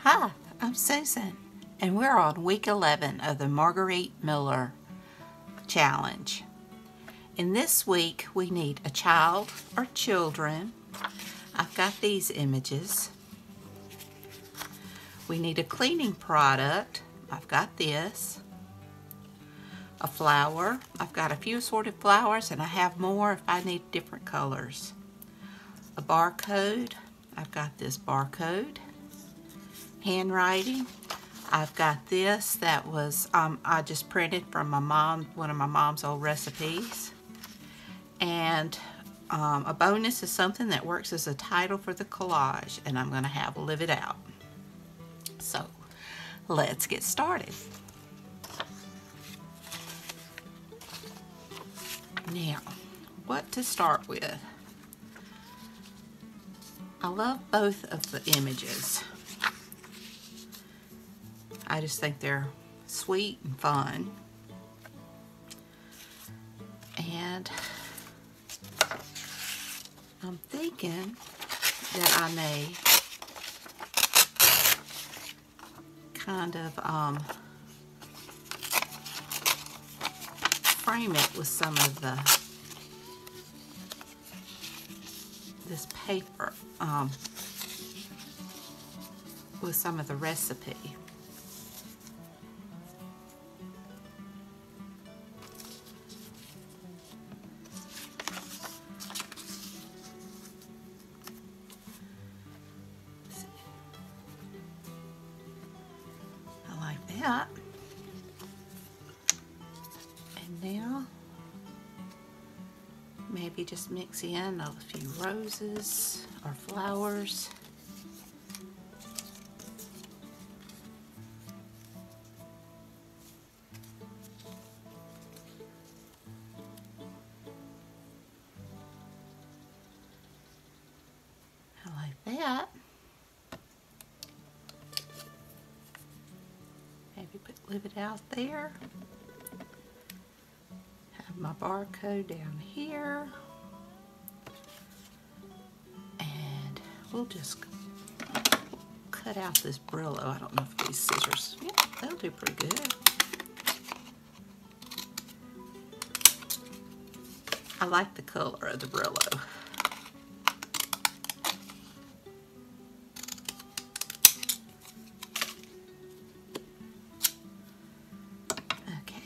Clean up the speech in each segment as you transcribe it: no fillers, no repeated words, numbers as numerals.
Hi, I'm Susan, and we're on week 11 of the Margarete Miller challenge. In this week, we need a child or children. I've got these images. We need a cleaning product. I've got this. A flower. I've got a few assorted flowers, and I have more if I need different colors. A barcode. I've got this barcode. Handwriting. I've got this that was I just printed from one of my mom's old recipes. And a bonus is something that works as a title for the collage, and I'm going to have Live It Out. So let's get started. Now, what to start with? I love both of the images. I just think they're sweet and fun. And I'm thinking that I may kind of frame it with some of this paper with some of the recipe. I like that. And now maybe just mix in a few roses or flowers. I like that. Maybe Live It Out there. My barcode down here, and we'll just cut out this Brillo. I don't know if these scissors, yeah, they'll do pretty good. I like the color of the Brillo.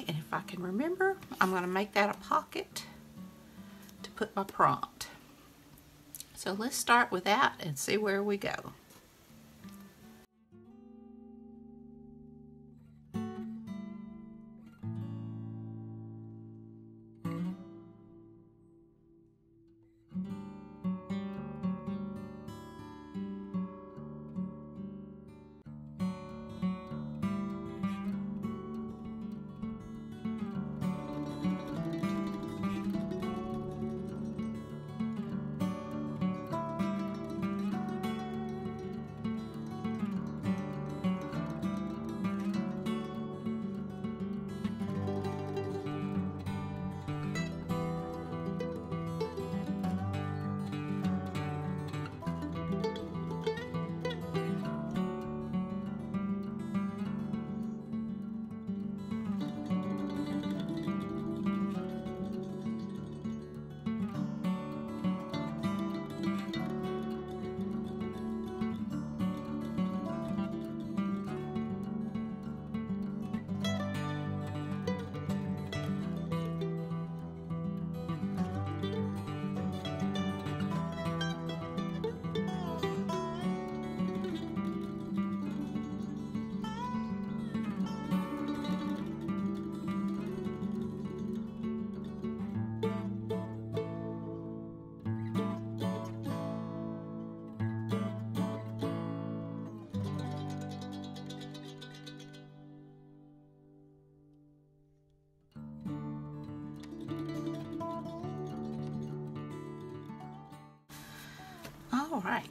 If I can remember, I'm going to make that a pocket to put my prompt. So let's start with that and see where we go. All right,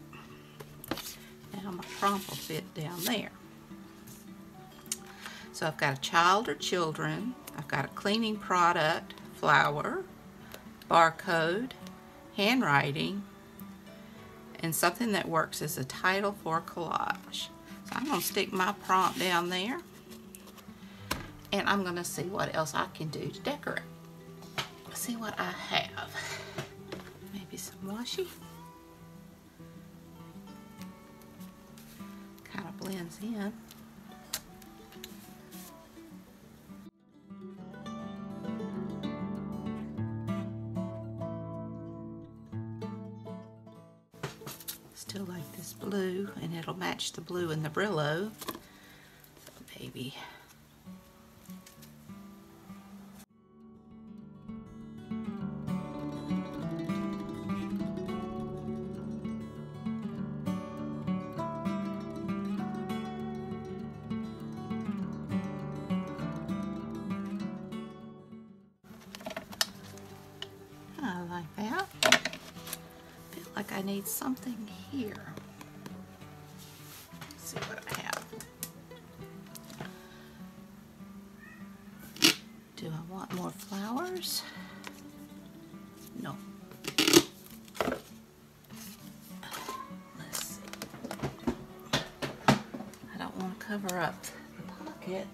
now my prompt will fit down there. So I've got a child or children, I've got a cleaning product, flower, barcode, handwriting, and something that works as a title for a collage. I'm going to stick my prompt down there. And I'm going to see what else I can do to decorate. See what I have. Maybe some washi. Kind of blends in. Still like this blue, and it'll match the blue in the Brillo. So maybe. I like that. Feel like I need something here. Let's see what I have. Do I want more flowers? No. Let's see. I don't want to cover up the pocket.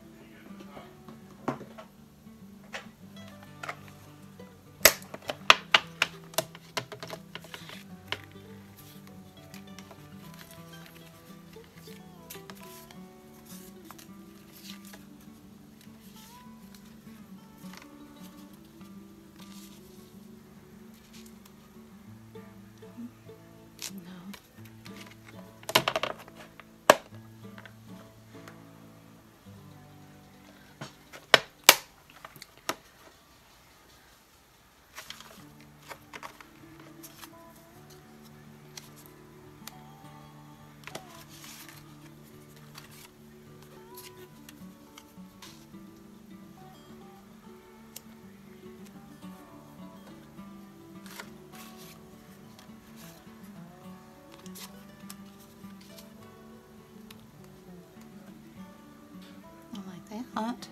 That.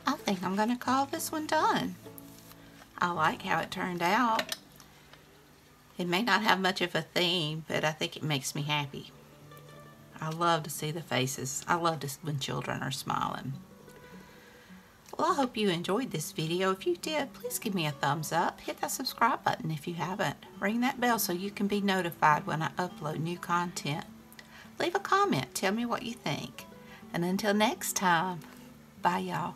I think I'm going to call this one done. I like how it turned out. It may not have much of a theme, but I think it makes me happy. I love to see the faces. I love when children are smiling. Well, I hope you enjoyed this video. If you did, please give me a thumbs up. Hit that subscribe button if you haven't. Ring that bell so you can be notified when I upload new content. Leave a comment. Tell me what you think. And until next time, bye y'all.